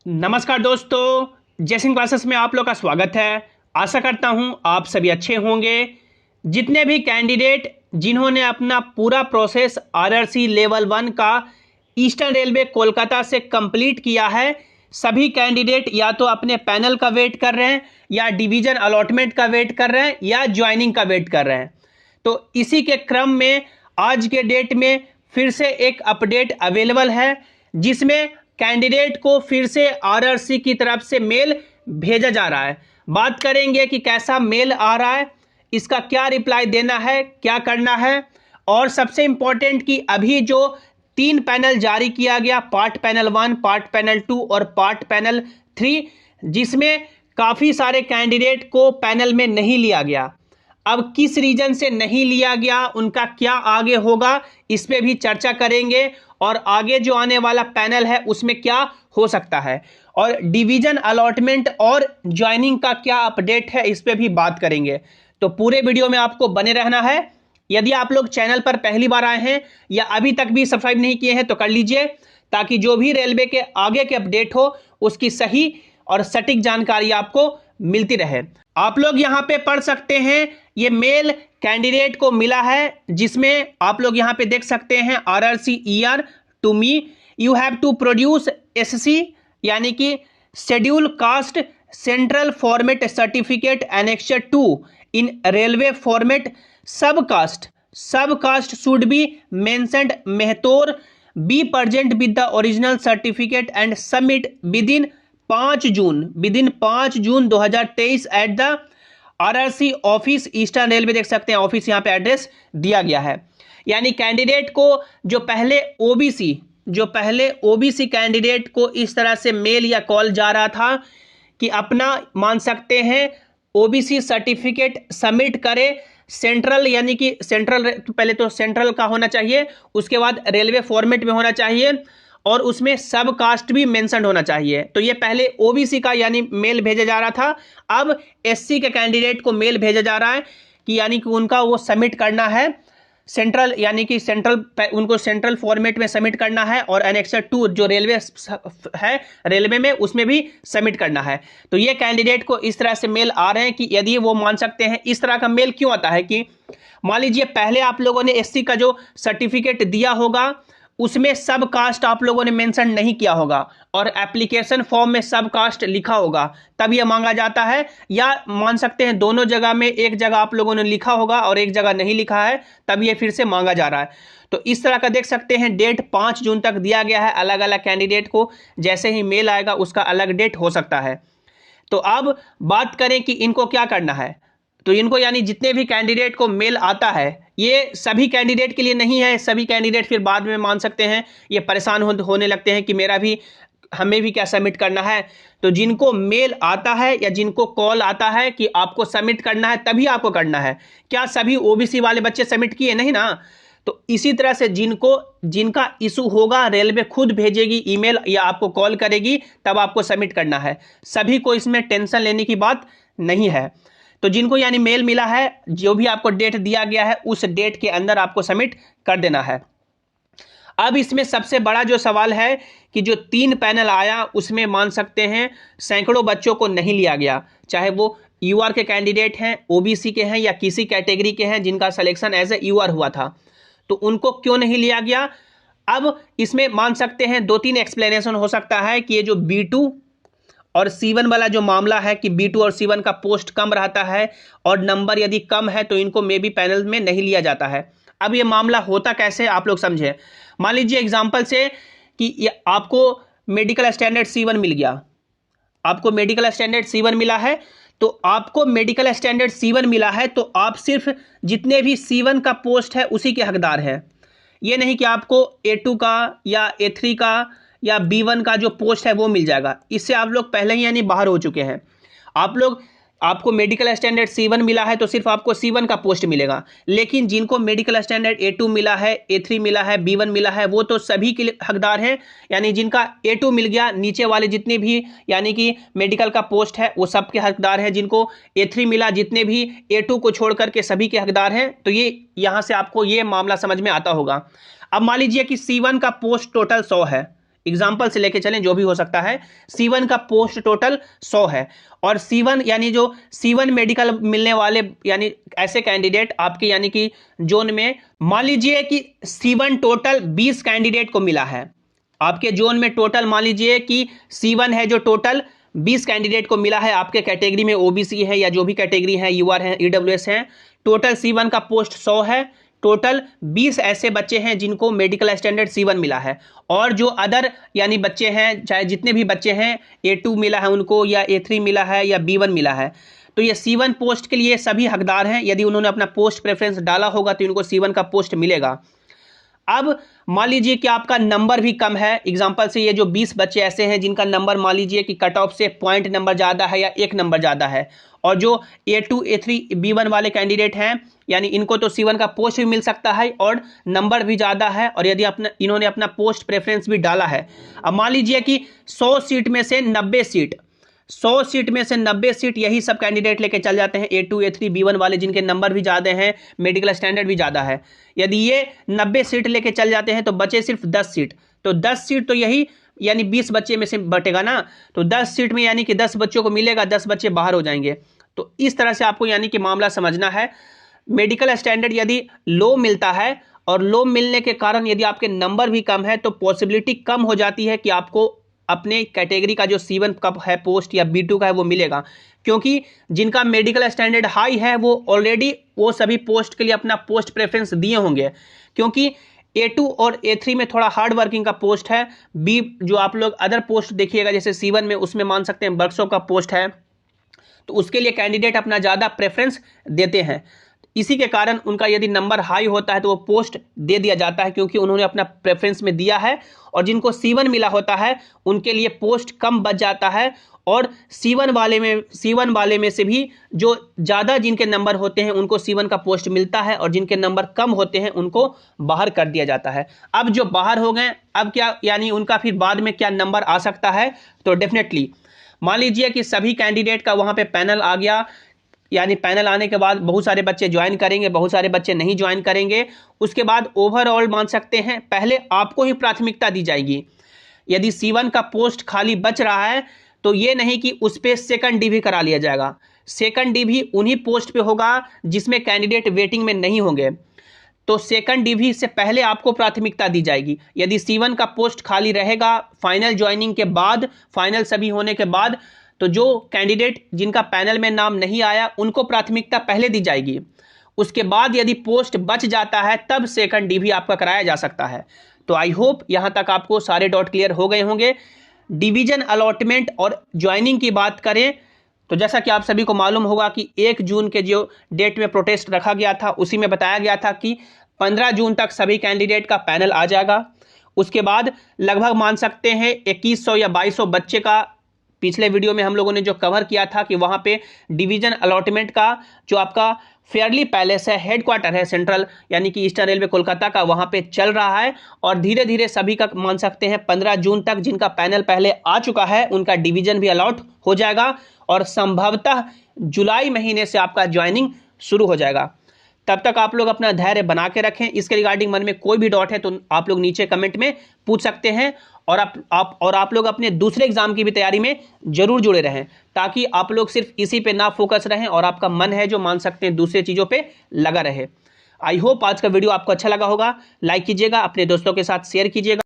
नमस्कार दोस्तों, जैसिंग क्लासेस में आप लोग का स्वागत है। आशा करता हूं आप सभी अच्छे होंगे। जितने भी कैंडिडेट जिन्होंने अपना पूरा प्रोसेस आरआरसी लेवल 1 का ईस्टर्न रेलवे कोलकाता से कंप्लीट किया है, सभी कैंडिडेट या तो अपने पैनल का वेट कर रहे हैं या डिवीजन अलॉटमेंट का वेट कर रहे हैं या ज्वाइनिंग का वेट कर रहे हैं। तो इसी के क्रम में आज के डेट में फिर से एक अपडेट अवेलेबल है, जिसमें कैंडिडेट को फिर से आरआरसी की तरफ से मेल भेजा जा रहा है। बात करेंगे कि कैसा मेल आ रहा है, इसका क्या रिप्लाई देना है, क्या करना है, और सबसे इंपॉर्टेंट कि अभी जो 3 पैनल जारी किया गया, पार्ट पैनल 1, पार्ट पैनल 2 और पार्ट पैनल 3, जिसमें काफ़ी सारे कैंडिडेट को पैनल में नहीं लिया गया। अब किस रीजन से नहीं लिया गया, उनका क्या आगे होगा, इस पे भी चर्चा करेंगे। और आगे जो आने वाला पैनल है उसमें क्या हो सकता है, और डिवीजन अलॉटमेंट और ज्वाइनिंग का क्या अपडेट है, इस पे भी बात करेंगे। तो पूरे वीडियो में आपको बने रहना है। यदि आप लोग चैनल पर पहली बार आए हैं या अभी तक भी सब्सक्राइब नहीं किए हैं तो कर लीजिए, ताकि जो भी रेलवे के आगे के अपडेट हो उसकी सही और सटीक जानकारी आपको मिलती रहे। आप लोग यहाँ पे पढ़ सकते हैं, ये मेल कैंडिडेट को मिला है, जिसमें आप लोग यहाँ पे देख सकते हैं RRC ER to me you have to produce SC यानी कि schedule caste central format certificate annexure 2 in railway format sub caste should be mentioned Mehtar be present with the original certificate and submit within 5 June 2023 at the RRC office Eastern Railway. देख सकते हैं office यहाँ पे address दिया गया है। यानी candidate को जो पहले ओबीसी कैंडिडेट को इस तरह से मेल या कॉल जा रहा था कि अपना मान सकते हैं ओबीसी सर्टिफिकेट सबमिट करे सेंट्रल, यानी कि सेंट्रल, पहले तो सेंट्रल का होना चाहिए, उसके बाद रेलवे फॉर्मेट में होना चाहिए और उसमें सब कास्ट भी मेंशन होना चाहिए। तो ये पहले ओबीसी का यानी मेल भेजा जा रहा था। अब एससी के कैंडिडेट को मेल भेजा जा रहा है कि यानी कि उनका वो सबमिट करना है सेंट्रल, यानी कि उनको सेंट्रल फॉर्मेट में सबमिट करना है और एनेक्सर 2 जो रेलवे है रेलवे में उसमें भी सबमिट करना है। तो ये कैंडिडेट को इस तरह से मेल आ रहे हैं कि यदि वो मान सकते हैं, इस तरह का मेल क्यों आता है कि मान लीजिए पहले आप लोगों ने एससी का जो सर्टिफिकेट दिया होगा उसमें सब कास्ट आप लोगों ने मेंशन नहीं किया होगा और एप्लीकेशन फॉर्म में सब कास्ट लिखा होगा, तब यह मांगा जाता है। या मान सकते हैं दोनों जगह में, एक जगह आप लोगों ने लिखा होगा और एक जगह नहीं लिखा है, तब ये फिर से मांगा जा रहा है। तो इस तरह का देख सकते हैं डेट 5 जून तक दिया गया है अलग अलग कैंडिडेट को। जैसे ही मेल आएगा उसका अलग डेट हो सकता है। तो अब बात करें कि इनको क्या करना है। तो इनको यानी जितने भी कैंडिडेट को मेल आता है, ये सभी कैंडिडेट के लिए नहीं है। सभी कैंडिडेट फिर बाद में मान सकते हैं ये परेशान होने लगते हैं कि हमें भी क्या सबमिट करना है। तो जिनको मेल आता है या जिनको कॉल आता है कि आपको सबमिट करना है, तभी आपको करना है। क्या सभी ओबीसी वाले बच्चे सबमिट किए? नहीं ना। तो इसी तरह से जिनका इशू होगा, रेलवे खुद भेजेगी ईमेल या आपको कॉल करेगी, तब आपको सबमिट करना है। सभी को इसमें टेंशन लेने की बात नहीं है। तो जिनको यानी मेल मिला है, जो भी आपको डेट दिया गया है उस डेट के अंदर आपको सबमिट कर देना है। अब इसमें सबसे बड़ा जो सवाल है कि जो 3 पैनल आया उसमें मान सकते हैं सैकड़ों बच्चों को नहीं लिया गया, चाहे वो यूआर के कैंडिडेट हैं, ओबीसी के हैं या किसी कैटेगरी के हैं जिनका सिलेक्शन एज ए यूआर हुआ था, तो उनको क्यों नहीं लिया गया। अब इसमें मान सकते हैं 2-3 एक्सप्लेनेशन हो सकता है कि ये जो B2 और C1 वाला जो मामला है कि B2 और C1 का पोस्ट कम रहता है और नंबर यदि कम है तो इनको मे बी पैनल में नहीं लिया जाता है। अब ये मामला होता कैसे, आप लोग समझे। मान लीजिए एग्जांपल से कि आपको मेडिकल स्टैंडर्ड C1 मिल गया, आपको मेडिकल स्टैंडर्ड C1 मिला है, तो आपको मेडिकल स्टैंडर्ड C1 मिला है तो आप सिर्फ जितने भी C1 का पोस्ट है उसी के हकदार हैं। ये नहीं कि आपको A2 का या A3 का या B1 का जो पोस्ट है वो मिल जाएगा। इससे आप लोग पहले ही यानी बाहर हो चुके हैं। आपको मेडिकल स्टैंडर्ड C1 मिला है तो सिर्फ आपको C1 का पोस्ट मिलेगा, लेकिन जिनको मेडिकल स्टैंडर्ड A2 मिला है, A3 मिला है, B1 मिला है, वो तो सभी के हकदार हैं। यानी जिनका A2 मिल गया, नीचे वाले जितने भी यानी कि मेडिकल का पोस्ट है वो सब के हकदार हैं। जिनको A3 मिला, जितने भी A2 को छोड़ करके सभी के हकदार हैं। तो ये यहाँ से आपको ये मामला समझ में आता होगा। अब मान लीजिए कि C1 का पोस्ट टोटल 100 है, एग्जाम्पल से लेके चलें, जो भी हो सकता है। C1 का पोस्ट टोटल 100 है और C1 यानी जो C1 मेडिकल मिलने वाले यानी ऐसे कैंडिडेट आपके यानी कि जोन में, मान लीजिए कि C1 टोटल 20 कैंडिडेट को मिला है आपके जोन में। टोटल मान लीजिए कि C1 है जो टोटल 20 कैंडिडेट को मिला है आपके कैटेगरी में, ओबीसी है या जो भी कैटेगरी है, यूआर है, ईडब्ल्यूएस है। टोटल C1 का पोस्ट 100 है। टोटल 20 ऐसे बच्चे हैं जिनको मेडिकल स्टैंडर्ड C1 मिला है और जो अदर यानी बच्चे हैं, चाहे जितने भी बच्चे हैं, A2 मिला है उनको या A3 मिला है या B1 मिला है, तो ये C1 पोस्ट के लिए सभी हकदार हैं। यदि उन्होंने अपना पोस्ट प्रेफरेंस डाला होगा तो इनको C1 का पोस्ट मिलेगा। अब मान लीजिए कि आपका नंबर भी कम है। एग्जांपल से ये जो 20 बच्चे ऐसे हैं जिनका नंबर मान लीजिए कि कट ऑफ से पॉइंट नंबर ज़्यादा है या एक नंबर ज़्यादा है, और जो A2 A3 B1 वाले कैंडिडेट हैं यानी इनको तो C1 का पोस्ट भी मिल सकता है और नंबर भी ज़्यादा है, और यदि इन्होंने अपना पोस्ट प्रेफरेंस भी डाला है। अब मान लीजिए कि 100 सीट में से 90 सीट 100 सीट में से 90 सीट यही सब कैंडिडेट लेके चल जाते हैं, A2 A3 B1 वाले जिनके नंबर भी ज़्यादा हैं, मेडिकल स्टैंडर्ड भी ज़्यादा है। यदि ये 90 सीट लेके चल जाते हैं तो बचे सिर्फ 10 सीट। तो 10 सीट तो यही यानी 20 बच्चे में से बटेगा ना, तो 10 सीट में यानी कि 10 बच्चों को मिलेगा, 10 बच्चे बाहर हो जाएंगे। तो इस तरह से आपको यानी कि मामला समझना है। मेडिकल स्टैंडर्ड यदि लो मिलता है और लो मिलने के कारण यदि आपके नंबर भी कम है तो पॉसिबिलिटी कम हो जाती है कि आपको अपने कैटेगरी का जो C1 का है पोस्ट या B2 का है वो मिलेगा, क्योंकि जिनका मेडिकल स्टैंडर्ड हाई है वो ऑलरेडी वो सभी पोस्ट के लिए अपना पोस्ट प्रेफरेंस दिए होंगे, क्योंकि A2 और A3 में थोड़ा हार्ड वर्किंग का पोस्ट है। B जो आप लोग अदर पोस्ट देखिएगा जैसे C1 में, उसमें मान सकते हैं वर्कशॉप का पोस्ट है, तो उसके लिए कैंडिडेट अपना ज़्यादा प्रेफरेंस देते हैं। इसी के कारण उनका यदि नंबर हाई होता है तो वो पोस्ट दे दिया जाता है, क्योंकि उन्होंने अपना प्रेफरेंस में दिया है। और जिनको C1 मिला होता है उनके लिए पोस्ट कम बच जाता है, और C1 वाले में से भी जो ज़्यादा जिनके नंबर होते हैं उनको C1 का पोस्ट मिलता है, और जिनके नंबर कम होते हैं उनको बाहर कर दिया जाता है। अब जो बाहर हो गए, अब क्या यानी उनका फिर बाद में क्या नंबर आ सकता है, तो डेफिनेटली मान लीजिए कि सभी कैंडिडेट का वहाँ पे पैनल आ गया, यानी पैनल आने के बाद बहुत सारे बच्चे ज्वाइन करेंगे, बहुत सारे बच्चे नहीं ज्वाइन करेंगे। उसके बाद ओवरऑल मान सकते हैं पहले आपको ही प्राथमिकता दी जाएगी। यदि C1 का पोस्ट खाली बच रहा है तो ये नहीं कि उस पर सेकंड डी भी करा लिया जाएगा। सेकंड डी भी उन्हीं पोस्ट पे होगा जिसमें कैंडिडेट वेटिंग में नहीं होंगे, तो सेकंड डिवी से पहले आपको प्राथमिकता दी जाएगी। यदि C1 का पोस्ट खाली रहेगा फाइनल ज्वाइनिंग के बाद, फाइनल सभी होने के बाद, तो जो कैंडिडेट जिनका पैनल में नाम नहीं आया उनको प्राथमिकता पहले दी जाएगी। उसके बाद यदि पोस्ट बच जाता है तब सेकंड डिवी आपका कराया जा सकता है। तो आई होप यहाँ तक आपको सारे डॉट क्लियर हो गए होंगे। डिवीजन अलॉटमेंट और ज्वाइनिंग की बात करें तो जैसा कि आप सभी को मालूम होगा कि 1 जून के जो डेट में प्रोटेस्ट रखा गया था उसी में बताया गया था कि 15 जून तक सभी कैंडिडेट का पैनल आ जाएगा। उसके बाद लगभग मान सकते हैं 2100 या 2200 बच्चे का पिछले वीडियो में हम लोगों ने जो कवर किया था कि वहाँ पे डिवीजन अलॉटमेंट का जो आपका फेयरली पैलेस है, हेडक्वार्टर है सेंट्रल यानी कि ईस्टर्न रेलवे कोलकाता का, वहाँ पे चल रहा है। और धीरे धीरे सभी का मान सकते हैं 15 जून तक जिनका पैनल पहले आ चुका है उनका डिवीजन भी अलॉट हो जाएगा और संभवतः जुलाई महीने से आपका ज्वाइनिंग शुरू हो जाएगा। तब तक आप लोग अपना धैर्य बना के रखें। इसके रिगार्डिंग मन में कोई भी डाउट है तो आप लोग नीचे कमेंट में पूछ सकते हैं, और आप लोग अपने दूसरे एग्जाम की भी तैयारी में जरूर जुड़े रहें ताकि आप लोग सिर्फ इसी पे ना फोकस रहें और आपका मन है जो मान सकते हैं दूसरे चीज़ों पे लगा रहे। आई होप आज का वीडियो आपको अच्छा लगा होगा। लाइक कीजिएगा, अपने दोस्तों के साथ शेयर कीजिएगा।